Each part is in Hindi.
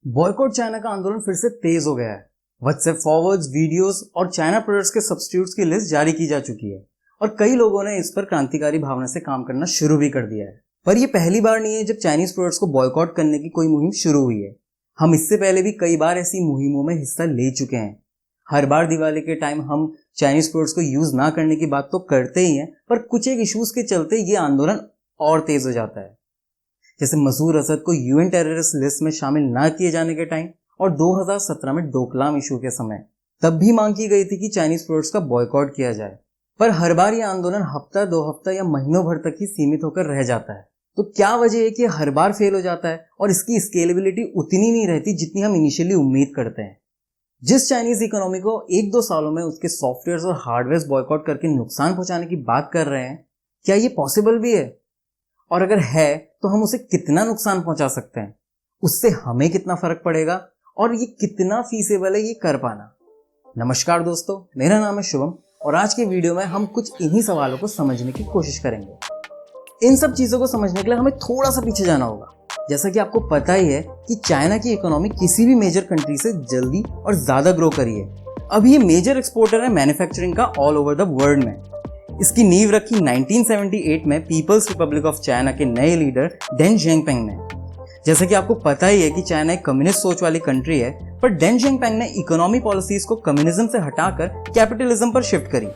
बॉयकॉट चाइना का आंदोलन फिर से तेज हो गया है। व्हाट्सएप फॉरवर्ड्स, वीडियोस और चाइना प्रोडक्ट्स के सब्स्टिट्यूट्स की लिस्ट जारी की जा चुकी है और कई लोगों ने इस पर क्रांतिकारी भावना से काम करना शुरू भी कर दिया है। पर यह पहली बार नहीं है जब चाइनीज प्रोडक्ट्स को बॉयकॉट करने की कोई मुहिम शुरू हुई है। हम इससे पहले भी कई बार ऐसी मुहिमों में हिस्सा ले चुके हैं। हर बार दिवाली के टाइम हम चाइनीज प्रोडक्ट्स को यूज ना करने की बात तो करते ही हैं, पर कुछ एक इश्यूज के चलते ये आंदोलन और तेज हो जाता है। जैसे मसूद असद को यूएन टेररिस्ट लिस्ट में शामिल ना किए जाने के टाइम और 2017 में डोकलाम इशू के समय तब भी मांग की गई थी कि चाइनीज प्रोडक्ट्स का बॉयकॉट किया जाए। पर हर बार यह आंदोलन हफ्ता, 2 हफ्ता या महीनों भर तक ही सीमित होकर रह जाता है। तो क्या वजह है कि हर बार फेल हो जाता है और इसकी स्केलेबिलिटी उतनी नहीं रहती जितनी हम इनिशियली उम्मीद करते हैं। जिस चाइनीज इकोनॉमी को 1-2 सालों में उसके सॉफ्टवेयर और हार्डवेयर बॉयकॉट करके नुकसान पहुंचाने की बात कर रहे हैं, क्या ये पॉसिबल भी है? और अगर है तो हम उसे कितना नुकसान पहुंचा सकते हैं, उससे हमें कितना फर्क पड़ेगा और ये कितना फीसेबल है ये कर पाना। नमस्कार दोस्तों, मेरा नाम है शुभम और आज के वीडियो में हम कुछ इन्हीं सवालों को समझने की कोशिश करेंगे। इन सब चीजों को समझने के लिए हमें थोड़ा सा पीछे जाना होगा। जैसा कि आपको पता ही है कि चाइना की इकोनॉमी किसी भी मेजर कंट्री से जल्दी और ज्यादा ग्रो करी है। अब ये मेजर एक्सपोर्टर है मैन्युफैक्चरिंग का ऑल ओवर द वर्ल्ड में। इसकी नींव रखी 1978 में पीपल्स रिपब्लिक ऑफ चाइना के नए लीडर डेन जियांगपेंग ने। जैसे कि आपको पता ही है कि चाइना एक कम्युनिस्ट सोच वाली कंट्री है, पर डेन जियांगपेंग ने इकोनॉमी पॉलिसीज को कम्युनिज्म से हटाकर कैपिटलिज्म पर शिफ्ट करी।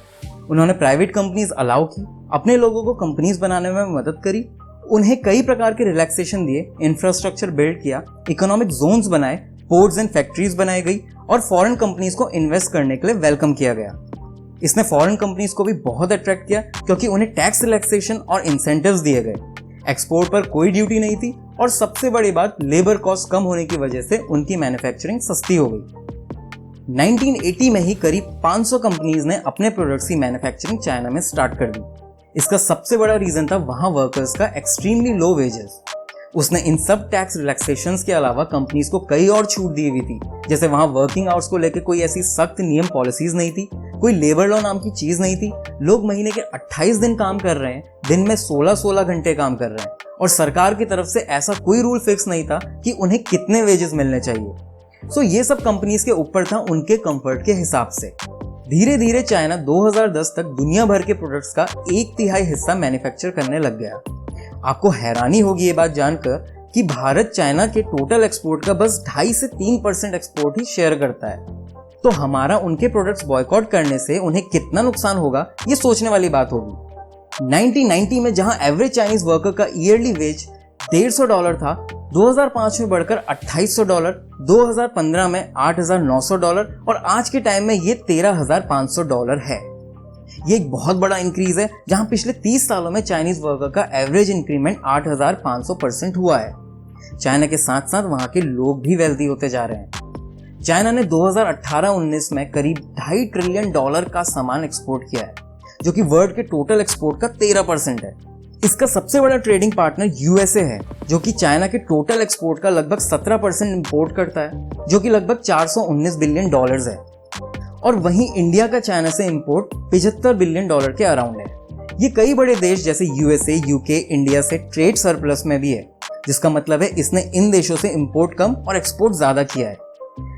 उन्होंने प्राइवेट कंपनीज अलाउ की, अपने लोगों को कंपनीज बनाने में मदद करी, उन्हें कई प्रकार के रिलैक्सेशन दिए, इंफ्रास्ट्रक्चर बिल्ड किया, इकोनॉमिक जोन्स बनाए, पोर्ट्स एंड फैक्ट्रीज बनाई गई और फॉरेन कंपनीज को इन्वेस्ट करने के लिए वेलकम किया गया। इसने फॉरेन कंपनीज को भी बहुत अट्रैक्ट किया क्योंकि उन्हें टैक्स रिलैक्सेशन और इंसेंटिव्स दिए गए। एक्सपोर्ट पर कोई ड्यूटी नहीं थी और सबसे बड़ी बात, लेबर कॉस्ट कम होने की वजह से उनकी मैन्युफैक्चरिंग सस्ती हो गई। 1980 में ही करीब 500 कंपनीज ने अपने प्रोडक्ट्स की मैन्युफैक्चरिंग चाइना में स्टार्ट कर दी। इसका सबसे बड़ा रीजन था वहां वर्कर्स का एक्सट्रीमली लो वेजेस। उसने इन सब टैक्स रिलैक्सेशंस के अलावा कंपनीज को कई और छूट दी हुई थी। जैसे वहां वर्किंग आवर्स को लेकर कोई ऐसी सख्त नियम पॉलिसीज नहीं थी, कोई लेबर लॉ नाम की चीज नहीं थी। लोग महीने के 28 दिन काम कर रहे हैं, दिन में 16-16 घंटे काम कर रहे हैं और सरकार की तरफ से ऐसा कोई रूल फिक्स नहीं था कि उन्हें कितने वेजेस मिलने चाहिए। सो ये सब कंपनीज के ऊपर था उनके कंफर्ट के हिसाब से। धीरे धीरे चाइना 2010 तक दुनिया भर के प्रोडक्ट्स का 1/3 हिस्सा मैन्युफैक्चर करने लग गया। आपको हैरानी होगी ये बात जानकर कि भारत चाइना के टोटल एक्सपोर्ट का बस 2.5 से 3% एक्सपोर्ट ही शेयर करता है। तो हमारा उनके प्रोडक्ट्स बॉयकॉट करने से उन्हें कितना नुकसान होगा, ये सोचने वाली बात होगी। 1990 में जहां एवरेज चाइनीज वर्कर का ईयरली वेज $150 था, 2005 में बढ़कर $2800, 2015 में $8900 और आज के टाइम में ये $13500 है। ये एक बहुत बड़ा इंक्रीज है, जहां पिछले 30 सालों में चाइनीज वर्कर का एवरेज इंक्रीमेंट 8500% हुआ है। चाइना के साथ साथ वहां के लोग भी वेल्दी होते जा रहे हैं। चाइना ने 2018-19 में करीब $2.5 ट्रिलियन का सामान एक्सपोर्ट किया है, जो कि वर्ल्ड के टोटल एक्सपोर्ट का 13% है। इसका सबसे बड़ा ट्रेडिंग पार्टनर यूएसए है, जो कि चाइना के टोटल एक्सपोर्ट का लगभग 17% इंपोर्ट करता है, जो कि लगभग $419 बिलियन है। और वहीं इंडिया का चाइना से इंपोर्ट $75 बिलियन के अराउंड है। ये कई बड़े देश जैसे यूएसए, यूके, इंडिया से ट्रेड सरप्लस में भी है, जिसका मतलब है इसने इन देशों से इंपोर्ट कम और एक्सपोर्ट ज्यादा किया है।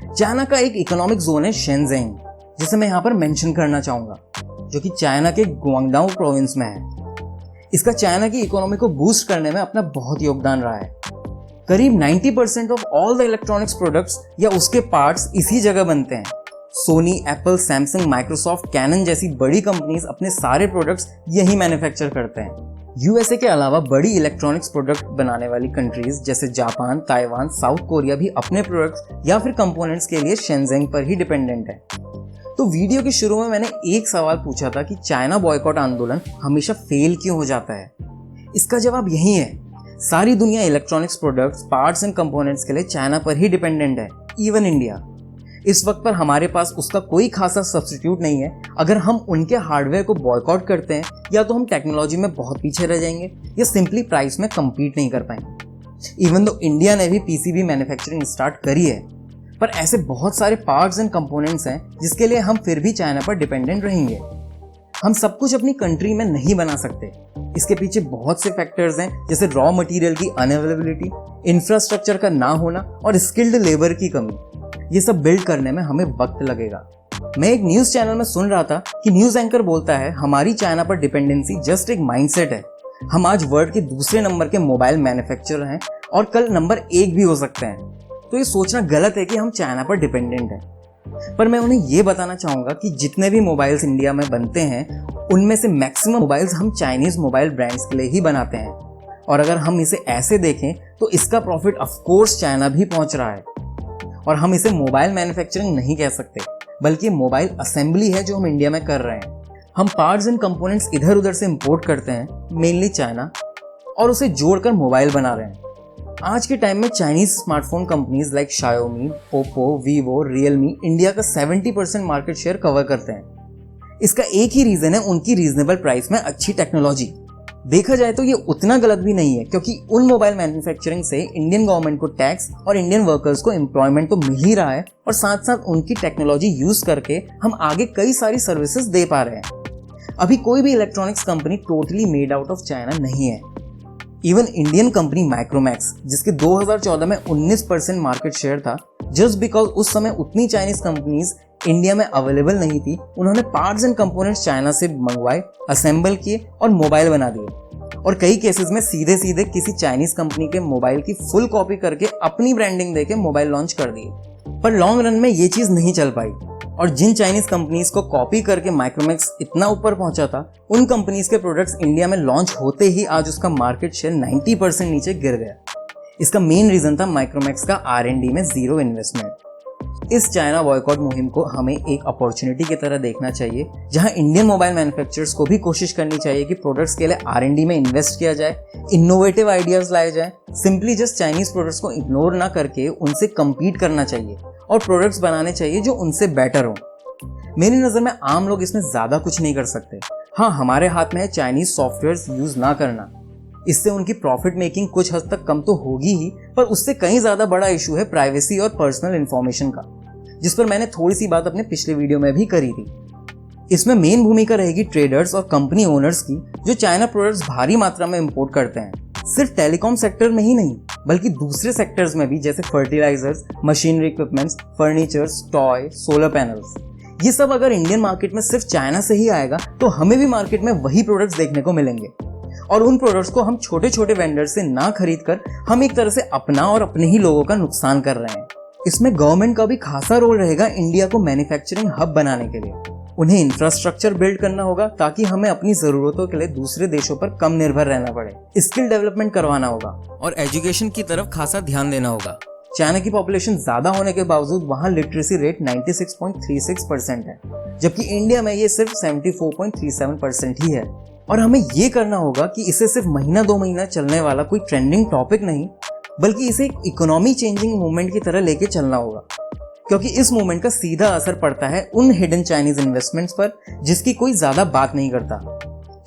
चाइना का एक इकोनॉमिक जोन है शेनज़ेन, जिसे मैं यहाँ पर मेंशन करना चाहूंगा, जो कि चाइना के गुआंगडाओ प्रोविंस में है। इसका चाइना की इकोनॉमी को बूस्ट करने में अपना बहुत योगदान रहा है। करीब 90% of all the electronics products या उसके पार्ट्स इसी जगह बनते हैं। Sony, Apple, Samsung, Microsoft, Canon जैसी बड़ी कंपनीज अपने सारे प्रोडक्ट्स यही मैन्युफैक्चर करते हैं। यूएसए के अलावा बड़ी इलेक्ट्रॉनिक्स प्रोडक्ट बनाने वाली कंट्रीज जैसे जापान, ताइवान, साउथ कोरिया भी अपने प्रोडक्ट्स या फिर कंपोनेंट्स के लिए शेनज़ेन पर ही डिपेंडेंट है। तो वीडियो के शुरू में मैंने एक सवाल पूछा था कि चाइना बॉयकॉट आंदोलन हमेशा फेल क्यों हो जाता है। इसका जवाब यही है, सारी दुनिया electronics products, parts and components के लिए चाइना पर ही डिपेंडेंट है, इवन इंडिया। इस वक्त पर हमारे पास उसका कोई खासा सब्स्टिट्यूट नहीं है। अगर हम उनके हार्डवेयर को बॉयकॉट करते हैं, या तो हम टेक्नोलॉजी में बहुत पीछे रह जाएंगे या सिंपली प्राइस में कम्पीट नहीं कर पाएंगे। इवन दो इंडिया ने भी पीसीबी मैन्युफैक्चरिंग स्टार्ट करी है, पर ऐसे बहुत सारे पार्ट्स एंड कंपोनेंट्स हैं जिसके लिए हम फिर भी चाइना पर डिपेंडेंट रहेंगे। हम सब कुछ अपनी कंट्री में नहीं बना सकते। इसके पीछे बहुत से फैक्टर्स हैं, जैसे रॉ मटेरियल की अनअवेलेबिलिटी, इंफ्रास्ट्रक्चर का ना होना और स्किल्ड लेबर की कमी। ये सब बिल्ड करने में हमें वक्त लगेगा। मैं एक न्यूज चैनल में सुन रहा था कि न्यूज एंकर बोलता है हमारी चाइना पर डिपेंडेंसी जस्ट एक माइंडसेट है। हम आज वर्ल्ड के दूसरे नंबर के मोबाइल मैन्युफैक्चरर हैं और कल नंबर 1 भी हो सकते हैं। तो ये सोचना गलत है कि हम चाइना पर डिपेंडेंट हैं। पर मैं उन्हें ये बताना चाहूँगा कि जितने भी मोबाइल्स इंडिया में बनते हैं उनमें से मैक्सिमम मोबाइल्स हम चाइनीज मोबाइल ब्रांड्स के लिए ही बनाते हैं। और अगर हम इसे ऐसे देखें तो इसका प्रॉफिट ऑफकोर्स चाइना भी पहुंच रहा है। और हम इसे मोबाइल मैन्युफैक्चरिंग नहीं कह सकते, बल्कि मोबाइल असेंबली है जो हम इंडिया में कर रहे हैं। हम पार्ट्स एंड कंपोनेंट्स इधर उधर से इंपोर्ट करते हैं, मेनली चाइना, और उसे जोड़कर मोबाइल बना रहे हैं। आज के टाइम में Chinese smartphone companies like Xiaomi, Oppo, Vivo, Realme India का 70% मार्केट शेयर कवर करते हैं। इसका एक ही रीजन है उनकी रीजनेबल प्राइस में अच्छी टेक्नोलॉजी। देखा जाए तो ये उतना गलत भी नहीं है, क्योंकि उन मोबाइल मैन्युफैक्चरिंग से इंडियन गवर्नमेंट को टैक्स और इंडियन वर्कर्स को एम्प्लॉयमेंट तो मिल ही रहा है, और साथ साथ उनकी टेक्नोलॉजी यूज करके हम आगे कई सारी सर्विसेज दे पा रहे हैं। अभी कोई भी electronics company totally made out of China नहीं है। इवन इंडियन कंपनी माइक्रोमैक्स, जिसके 2014 में 19% मार्केट शेयर था, जस्ट बिकॉज उस समय उतनी चाइनीज कंपनीज इंडिया में अवेलेबल नहीं थी, उन्होंने पार्ट्स एंड कंपोनेंट्स चाइना से मंगवाए, असेंबल किए और मोबाइल बना दिए। और कई केसेस में सीधे सीधे किसी चाइनीज कंपनी के मोबाइल की फुल कॉपी करके अपनी ब्रांडिंग देके मोबाइल लॉन्च कर दिए। पर लॉन्ग रन में ये चीज नहीं चल पाई, और जिन चाइनीज कंपनीज को कॉपी करके माइक्रोमैक्स इतना ऊपर पहुंचा था, उन कंपनीज के प्रोडक्ट्स इंडिया में लॉन्च होते ही आज उसका मार्केट शेयर 90% नीचे गिर गया। इसका मेन रीजन था माइक्रोमैक्स का R&D में जीरो इन्वेस्टमेंट। इस चाइना बॉयकॉट मुहिम को हमें एक अपॉर्चुनिटी की तरह देखना चाहिए, जहां इंडियन मोबाइल मैन्युफैक्चरर्स को भी कोशिश करनी चाहिए कि प्रोडक्ट्स के लिए R&D में इन्वेस्ट किया जाए, इनोवेटिव आइडियाज लाए जाए। सिंपली जस्ट चाइनीज प्रोडक्ट्स को इग्नोर ना करके उनसे कम्पीट करना चाहिए और प्रोडक्ट्स बनाने चाहिए जो उनसे बेटर हो। मेरी नज़र में आम लोग इसमें ज़्यादा कुछ नहीं कर सकते। हाँ, हमारे हाथ में है चाइनीज सॉफ्टवेयर यूज ना करना। इससे उनकी प्रॉफिट मेकिंग कुछ हद तक कम तो होगी ही, पर उससे कहीं ज़्यादा बड़ा इशू है प्राइवेसी और पर्सनल इन्फॉर्मेशन का, जिस पर मैंने थोड़ी सी बात अपने पिछले वीडियो में भी करी थी। इसमें मेन भूमिका रहेगी ट्रेडर्स और कंपनी ओनर्स की, जो चाइना प्रोडक्ट्स भारी मात्रा में इंपोर्ट करते हैं। सिर्फ टेलीकॉम सेक्टर में ही नहीं, बल्कि दूसरे सेक्टर्स में भी, जैसे fertilisers, machinery equipments, furnitures, toy, solar panels. ये सब अगर इंडियन मार्केट में सिर्फ चाइना से ही आएगा तो हमें भी मार्केट में वही प्रोडक्ट्स देखने को मिलेंगे, और उन प्रोडक्ट्स को हम छोटे छोटे वेंडर से ना खरीद कर हम एक तरह से अपना और अपने ही लोगों का नुकसान कर रहे हैं। इसमें गवर्नमेंट का भी खासा रोल रहेगा इंडिया को मैन्युफैक्चरिंग हब बनाने के लिए। उन्हें इंफ्रास्ट्रक्चर बिल्ड करना होगा ताकि हमें अपनी जरूरतों के लिए दूसरे देशों पर कम निर्भर रहना पड़े। स्किल डेवलपमेंट करवाना होगा और एजुकेशन की तरफ खासा ध्यान देना होगा। चाइना की पॉपुलेशन ज्यादा होने के बावजूद वहां लिटरेसी रेट 96.36% है, जबकि इंडिया में ये सिर्फ 74.37% ही है। और हमें ये करना होगा कि इसे सिर्फ महीना 2 महीना चलने वाला कोई ट्रेंडिंग टॉपिक नहीं, बल्कि इसे एक इकोनॉमी चेंजिंग मूवमेंट की तरह लेके चलना होगा, क्योंकि इस मूवमेंट का सीधा असर पड़ता है उन हिडन चाइनीज इन्वेस्टमेंट्स पर जिसकी कोई ज्यादा बात नहीं करता।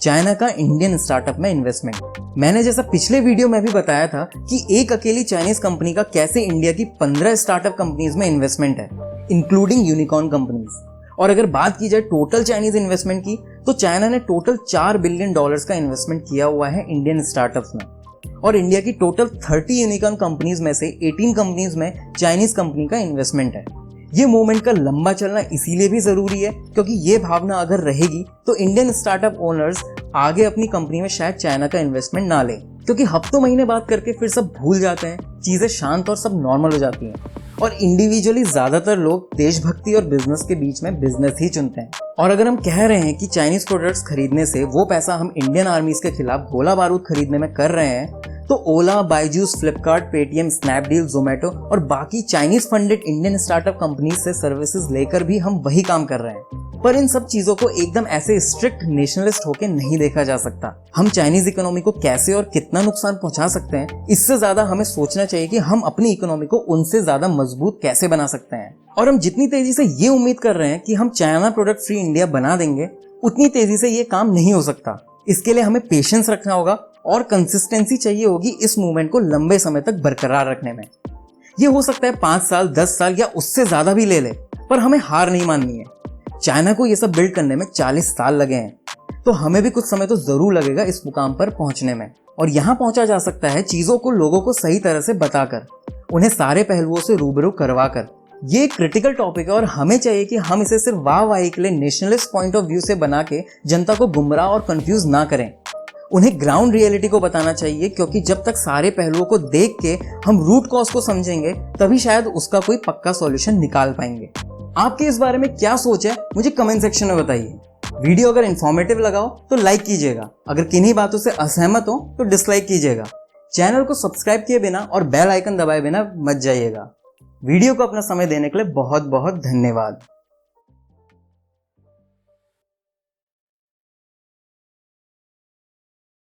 चाइना का इंडियन स्टार्टअप में इन्वेस्टमेंट। मैंने जैसा पिछले वीडियो में भी बताया था कि एक अकेली चाइनीज कंपनी का कैसे इंडिया की 15 स्टार्टअप कंपनीज में इन्वेस्टमेंट है, इंक्लूडिंग यूनिकॉर्न कंपनीज। और अगर बात की जाए टोटल चाइनीज इन्वेस्टमेंट की, तो चाइना ने टोटल $4 बिलियन का इन्वेस्टमेंट किया हुआ है इंडियन स्टार्टअप्स में। और इंडिया की टोटल 30 यूनिकॉर्न कंपनीज में से 18 कंपनीज में चाइनीज कंपनी का इन्वेस्टमेंट है। ये मूवमेंट का लंबा चलना इसीलिए भी जरूरी है, क्योंकि ये भावना अगर रहेगी तो इंडियन स्टार्टअप ओनर्स आगे अपनी कंपनी में शायद चाइना का इन्वेस्टमेंट ना लें, क्योंकि हफ्तों महीने बात करके फिर सब भूल जाते हैं, चीजें शांत और सब नॉर्मल हो जाती हैं, और इंडिविजुअली ज्यादातर लोग देशभक्ति और बिजनेस के बीच में बिजनेस ही चुनते हैं। और अगर हम कह रहे हैं कि चाइनीज प्रोडक्ट्स खरीदने से वो पैसा हम इंडियन आर्मीज के खिलाफ गोला बारूद खरीदने में कर रहे हैं, तो ओला, बायजूस, फ्लिपकार्ट, पेटीएम, स्नैपडील, जोमेटो और बाकी Chinese funded Indian startup companies से सर्विसेज लेकर भी हम वही काम कर रहे हैं। पर इन सब चीजों को एकदम ऐसे स्ट्रिक्ट नेशनलिस्ट होके नहीं देखा जा सकता। हम चाइनीज इकोनॉमी को कैसे और कितना नुकसान पहुंचा सकते हैं, इससे ज्यादा हमें सोचना चाहिए कि हम अपनी इकोनॉमी को उनसे ज्यादा मजबूत कैसे बना सकते हैं। और हम जितनी तेजी से ये उम्मीद कर रहे हैं कि हम चाइना प्रोडक्ट फ्री इंडिया बना देंगे, उतनी तेजी से ये काम नहीं हो सकता। इसके लिए हमें पेशेंस रखना होगा और कंसिस्टेंसी चाहिए होगी इस मूवमेंट को लंबे समय तक बरकरार रखने में। ये हो सकता है 5 साल, 10 साल या उससे ज्यादा भी ले ले, पर हमें हार नहीं माननी है। चाइना को ये सब बिल्ड करने में 40 साल लगे हैं, तो हमें भी कुछ समय तो जरूर लगेगा इस मुकाम पर पहुंचने में। और यहाँ पहुंचा जा सकता है चीजों को लोगों को सही तरह से बताकर, उन्हें सारे पहलुओं से रूबरू करवाकर। ये एक क्रिटिकल टॉपिक है और हमें चाहिए कि हम इसे सिर्फ वाहवाही के लिए नेशनलिस्ट पॉइंट ऑफ व्यू से बना के जनता को गुमराह और कंफ्यूज ना करें। उन्हें ग्राउंड रियलिटी को बताना चाहिए, क्योंकि जब तक सारे पहलुओं को देख के हम रूट कॉज को समझेंगे तभी शायद उसका कोई पक्का सॉल्यूशन निकाल पाएंगे। आपके इस बारे में क्या सोच है मुझे कमेंट सेक्शन में बताइए। वीडियो अगर इन्फॉर्मेटिव लगा हो तो लाइक कीजिएगा, अगर किन्हीं बातों से असहमत हो तो डिसलाइक कीजिएगा। चैनल को सब्सक्राइब किए बिना और बेल आइकन दबाए बिना मत जाइएगा। वीडियो को अपना समय देने के लिए बहुत बहुत धन्यवाद।